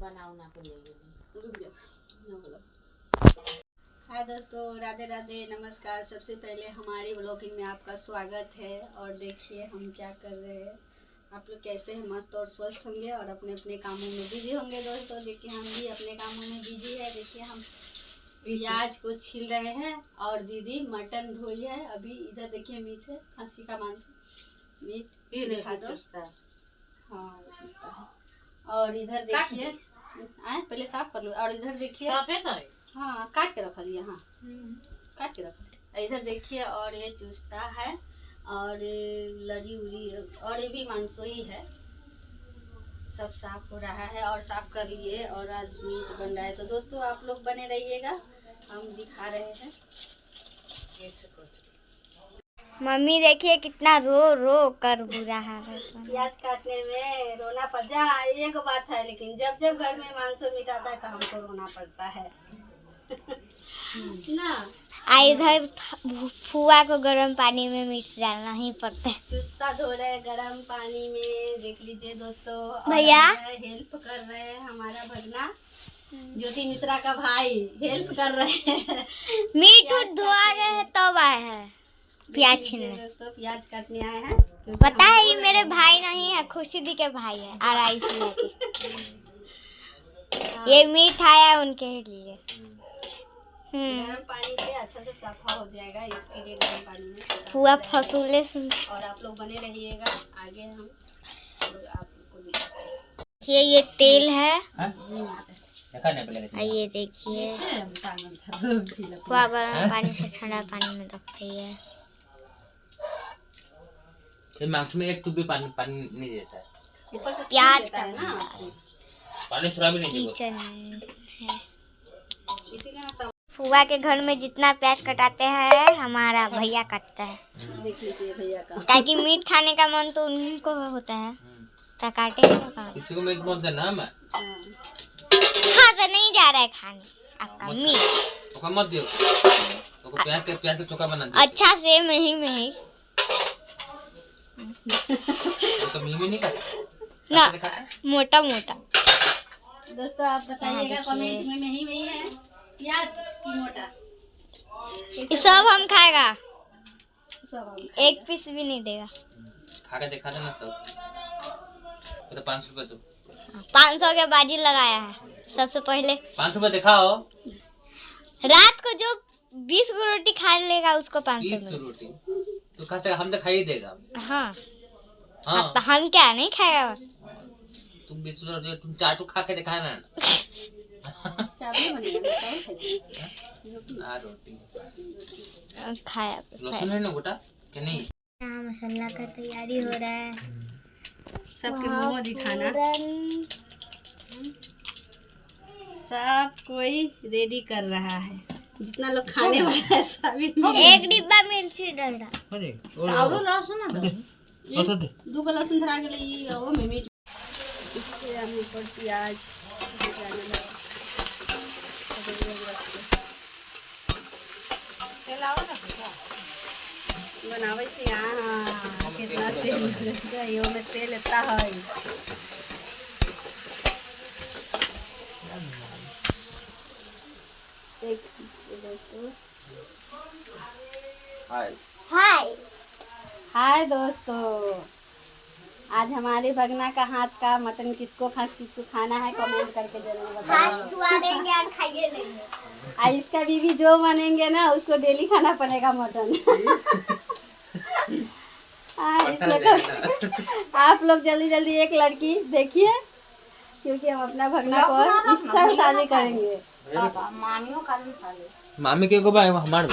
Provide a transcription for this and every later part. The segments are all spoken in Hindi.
हाय दोस्तों, राधे राधे, नमस्कार। सबसे पहले हमारी ब्लॉगिंग में आपका स्वागत है। और देखिए हम क्या कर रहे हैं। आप लोग कैसे हैं? मस्त और स्वस्थ होंगे और अपने अपने कामों में बिजी होंगे। दोस्तों देखिए हम भी अपने कामों में बिजी है। देखिए हम प्याज को छील रहे हैं और दीदी मटन धोई है। अभी इधर देखिए मीट है, खस्सी का मांस, मीट दिखा दो। हाँ चुस्ता है। और इधर देखिए पहले साफ कर लो। और इधर देखिए हाँ काट के रखा दिया। हाँ काट के रखा। इधर देखिए और ये चुस्ता है और लड़ी उड़ी और ये भी मांसोई है। सब साफ हो रहा है और साफ कर लिए और आज मीट बन रहा है। तो दोस्तों आप लोग बने रहिएगा, हम दिखा रहे हैं। मम्मी देखिए कितना रो रो कर बुरा हाल है। प्याज काटने में रोना पड़ जाए एक बात है, लेकिन जब जब घर में मांसो मीट आता है तो हमको रोना पड़ता है ना। इधर फुआ को गर्म पानी में मीट डालना ही पड़ता है। चुस्ता धो रहे हैं गर्म पानी में, देख लीजिए दोस्तों। भैया हेल्प कर रहे हैं, हमारा भगना ज्योति मिश्रा का भाई हेल्प कर रहे हैं। मीट धोआ गए हैं तब आए हैं प्याज छीलने। दोस्तों प्याज काटने आए हैं। पता है ये मेरे भाई नहीं है, खुशी दी के भाई है। और इसलिए ये मीट आया उनके लिए। गर्म पानी से अच्छा से साफा हो जाएगा, इसके लिए गर्म पानी में फुआ फसूले सुन। और आप लोग बने रहिएगा, आगे हम आपको दिखाते हैं। ये तेल है। ये देखिए फुआ गर्म पानी से ठंडा पानी में रखती है। ये मांस में एक भी पानी नहीं देता है। प्याज का ना पानी थोड़ा भी नहीं किचन है। फुआ के घर में जितना प्याज कटाते हैं हमारा भैया काटता है। देख लीजिए भैया का, ताकि मीट खाने का मन तो उनको होता है तो काटेंगे ना। किसी को मीट बोलते ना मैं हाँ तो नहीं जा रहा है खाने आपका मीट। तो मत दियो तो प्याज के चोखा बना दो। अच्छा से मही तो मीमी नहीं खाता ना, मोटा मोटा। दोस्तों आप बताइएगा कमेंट में मही है प्याज की मोटा। ये सब हम खाएगा, सब एक पीस भी नहीं देगा। खा के देखा था ना सब। तो 500 रुपए तो 500 के बाजी लगाया है सबसे पहले। 500 रुपए दिखाओ। रात को जो 20 को रोटी खा लेगा उसको 500 20 रोटी तो खा से हम तो खा ही देगा। हाँ हाँ तो हम क्या नहीं खाएगा। तुम 20 रोटी तुम 4 खा के दिखाया ना चावल बनेगा ना रोटी खाया। लहसुन है ना गोटा कि नहीं? यहाँ मसाला का तैयारी हो रहा है। सबके मोमो दिखाना, सब कोई रेडी कर रहा है। जितना लोग खाने वाला है सभी। एक डिब्बा मिर्ची डाल रहा। अरे और लहसुन दो गो लहसुन धरा के लिए वो में मीट। इससे हम ऊपर प्याज बनावे से कितना तेल में तेल इतना है। दोस्तों हाय दोस्तों, आज हमारे भगना का हाथ का मटन किसको खाना है कमेंट करके जरूर बताइए। छुआ देंगे और खाइए लेंगे। और इसका बीवी जो बनेंगे ना उसको डेली खाना पड़ेगा मटन। आप लोग जल्दी जल्दी एक लड़की देखिए, क्योंकि हम अपना भगना को इस साल शादी करेंगे। मामी के को भाई हमारे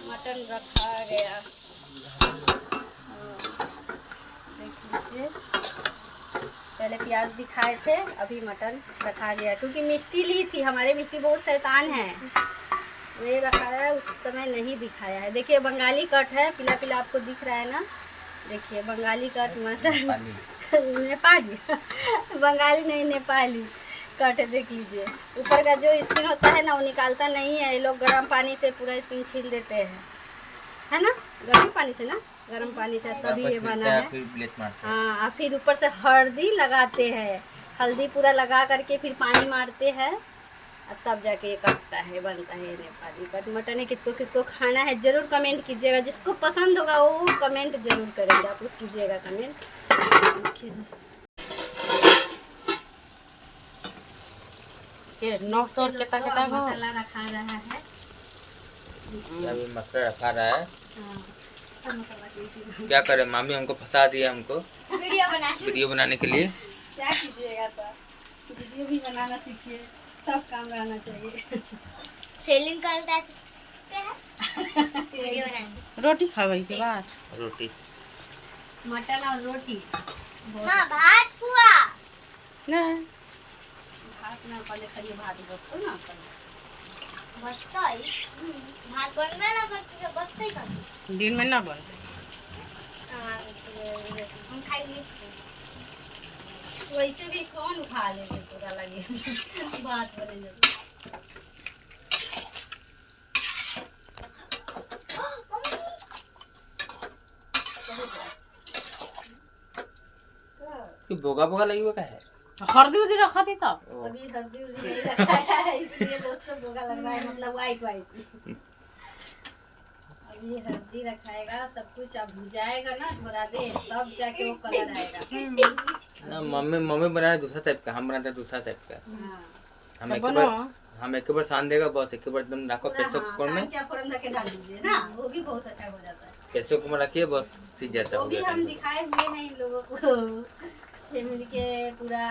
मटन रखा गया, देख लीजिए। पहले प्याज दिखाए थे, अभी मटन रखा गया, क्योंकि मिष्टी ली थी। हमारे मिष्टी बहुत शैतान है, नहीं रखाया है, उस समय नहीं दिखाया है। देखिए बंगाली कट है, पीला पीला आपको दिख रहा है ना। देखिए बंगाली कट मटन नेपाली बंगाली नहीं नेपाली कट है। देख लीजिए ऊपर का जो स्किन होता है ना वो निकालता नहीं है। ये लोग गर्म पानी से पूरा स्किन छील देते हैं, है ना। गर्म पानी से ना, गर्म पानी से तभी ये बना है। हाँ, फिर ऊपर से हल्दी लगाते हैं हल्दी पूरा लगा करके फिर पानी मारते हैं और तब जाके ये कटता है, बनता है ये नेपाली कट मटन है। किसको किसको खाना है ज़रूर कमेंट कीजिएगा, जिसको पसंद होगा वो कमेंट ज़रूर करेंगे, आप लोग कीजिएगा कमेंट। नोक तोड़ के तक मसाला रखा रहा है, अभी मसाला रखा रहा है। हाँ, मसाला कीजिएगा। क्या करें, मामी हमको फंसा दिया हमको वीडियो बनाने के लिए। क्या कीजिएगा, तो वीडियो भी बनाना सीखिए, सब काम रहना चाहिए। सेलिंग करता है रोटी खावे के बाद रोटी मटन और रोटी। हाँ भात हुआ ना, भात ना पहले खाइए, भात बसतो ना बसता है भात बनना ना करते बसता ही कर दिन में ना बन हम खाएंगे। वैसे भी कौन खा लेते पूरा लगे बात बने जब। भोगा भोगा लगी हुआ का है। हल्दी उदी रखा थी तब अभी हल्दी उल्दी नहीं रखा है, इसलिए दोस्तों भोगा लग रहा है, मतलब वाइट वाइट। अभी हल्दी रखाएगा, सब कुछ अब भुजाएगा ना थोड़ा देर, तब जाके वो कलर आएगा। ना मम्मी बना रहे दूसरा टाइप का, हम बनाते हैं दूसरा टाइप का। हाँ, हम एक बार सान देगा बस, एक बार एकदम रखो प्रेशर कुकर में, क्या फोरन करके डाल दीजिए ना, वो भी बहुत अच्छा हो जाता है। प्रेशर कुकर में रखिए बस, सीज जाता है। वो हो भी गया हम काम। दिखाए हुए हैं इन लोगों को, फैमिली के पूरा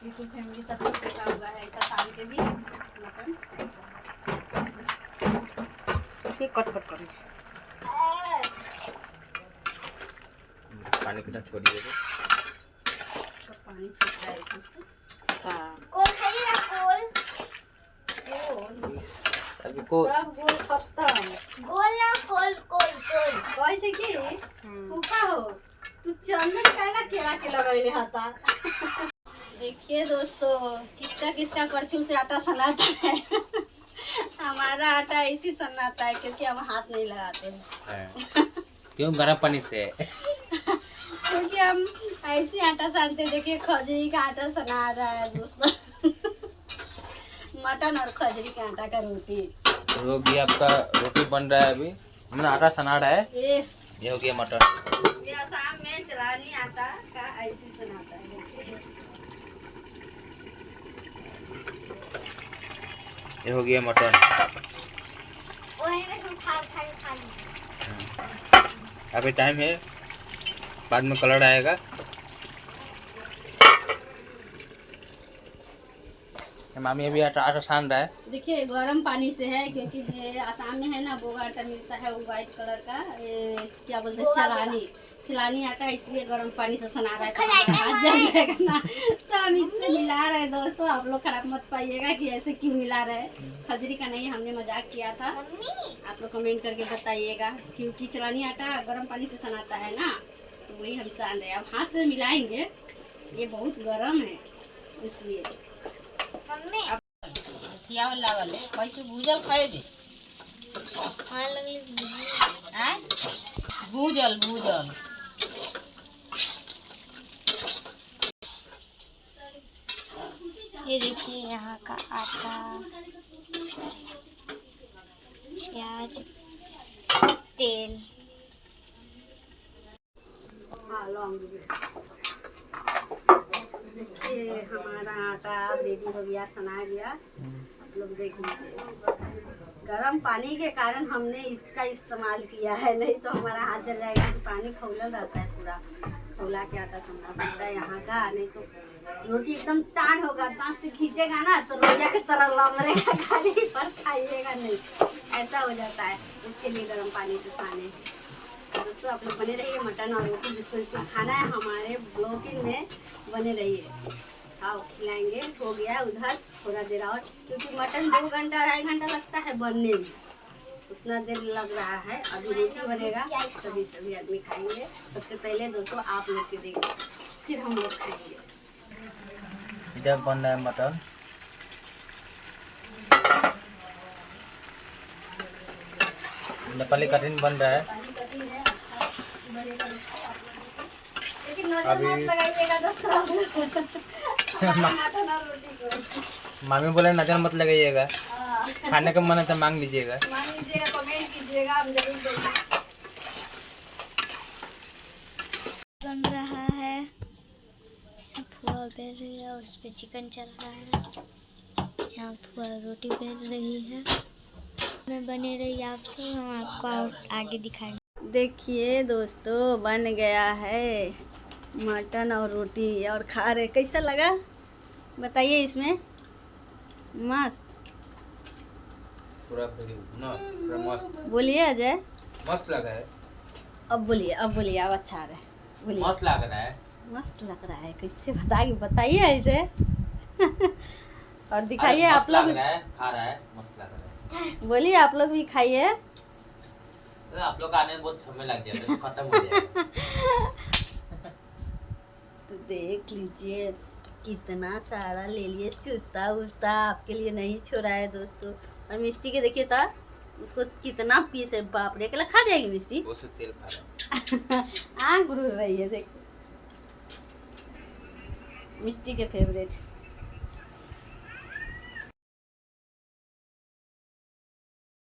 यूट्यूब फैमिली सब कुछ देखा हुआ है, ऐसा शाम के भी मटन। कट कट कर पानी कितना छोड़िए तो पानी छूट रहा है इसमें से। कोल खाइएगा कोल अभी को सब गोल खत्म। गोल ना कोल कोल कोल कैसे की भूखा हो तू, चंदन कैला केला के लगैले हता। देखिए दोस्तों, किसका किसका करछुल से आटा सनाता है। हमारा आटा ऐसी सनाता है क्योंकि हम हाथ नहीं लगाते हैं। क्यों, गर्म पानी से। क्योंकि हम ऐसे आटा सानते। देखिए खजूरी का आटा सना रहा है दोस्तों। मटन और खजूरी के आटा का रोटी। हो गया आपका, रोटी बन रहा है अभी, हमने आटा सना रहा है। ये हो गया मटन। ये आसाम में चलानी आटा का ऐसी सनाता है। देखिए ये हो गया मटन। ओहे में तुम खा ली। अभी टाइम है, बाद में कलर आएगा। मामी अभी आटा सान रहा है। देखिए गर्म पानी से है, क्योंकि ये आसाम में है ना बोगा आटा मिलता है, वो वाइट कलर का, ये क्या बोलते हैं चलानी आटा, इसलिए गर्म पानी से सना रहा है। तो हाथ जल जाएगा ना, तो हम इससे मिला रहे हैं दोस्तों। आप लोग खराब मत पाइएगा कि ऐसे क्यों मिला रहे हैं। खजरी का नहीं, हमने मजाक किया था। आप लोग कमेंट करके बताइएगा, क्योंकि चलानी आटा गर्म पानी से सनाता है ना, तो वही हम सान रहे हैं। अब हाथ से मिलाएंगे, ये बहुत गर्म है इसलिए। मम्मी किया लागल है कैसे भूजल खाए दे हाँ लगली हैं भूजल भूजल ये देखिए यहाँ का आटा, प्याज, तेल। हाँ लौंग भी। देखिए हमारा आटा रेडी हो गया, सना गया। आप लोग देख लीजिए, गर्म पानी के कारण हमने इसका इस्तेमाल किया है, नहीं तो हमारा हाथ जल जाएगा। कि पानी खौला रहता है, पूरा खौला के आटा सनना पड़ता है यहाँ का, नहीं तो रोटी एकदम टान होगा, दांत से खींचेगा ना तो रोया की तरह लमरेगा, खाली पर खाइएगा नहीं, ऐसा हो जाता है। उसके लिए गर्म पानी से खाने। दोस्तों आप लोग बने रहिए, मटन और रोटी जिसको इसको खाना है हमारे ब्लॉगिंग में बने रहिए। आओ खिलाएंगे। हो गया उधर थोड़ा देर और, क्योंकि मटन 2 घंटा 2.5 घंटा लगता है बनने में, उतना देर लग रहा है। अभी रोटी बनेगा तभी सभी आदमी खाएंगे। सबसे पहले दोस्तों आप लोग के देंगे, फिर हम लोग खाएंगे। इधर बन रहा है मटन। नेपाली कठिन बन रहा है। लेकिन नजर मत लगाइएगा दोस्तों, मटन और रोटी को। मामी बोले नजर मत लगाइएगा, खाने का मन है तो मांग लीजिएगा। मान लीजिएगा, कमेंट कीजिएगा, हम जरूर देंगे। बन रहा है, फुआ बेल रही है, उस पे चिकन चल रहा है। यहाँ फुआ रोटी बेल रही है। मैं बने रही आप सब, हम आपको और आगे दिखाएंगे। देखिए दोस्तों, बन गया है मटन और रोटी और खा रहे। कैसा लगा बताइए इसमें? मस्त। पूरा पूरा मस्त बोलिए अजय। मस्त लगा है। अब बोलिए, अब अच्छा रहा है, बोलिए। मस्त लग रहा है। मस्त लग रहा है, कैसे बताइए ऐसे। और दिखाइए अरे आप मस्त लोग। लग रहा है, खा रहा है, मस्त लग रहा है। बोलिए आप लोग भी खाइए। अरे आप लोग आने में बहुत समय लग जाएगा, तो खत्म हो जाएगा। तो देख लीजिए कितना सारा ले लिए, चुस्ता उस्ता आपके लिए नहीं छोड़ा है दोस्तों। और मिष्टी के देखिए था, उसको कितना पीस है, बाप रे। अकेला खा जाएगी मिष्टी? वो से तेल खा रहा है। आँख घूर रही है देखो, मिष्टी के फेवरेट।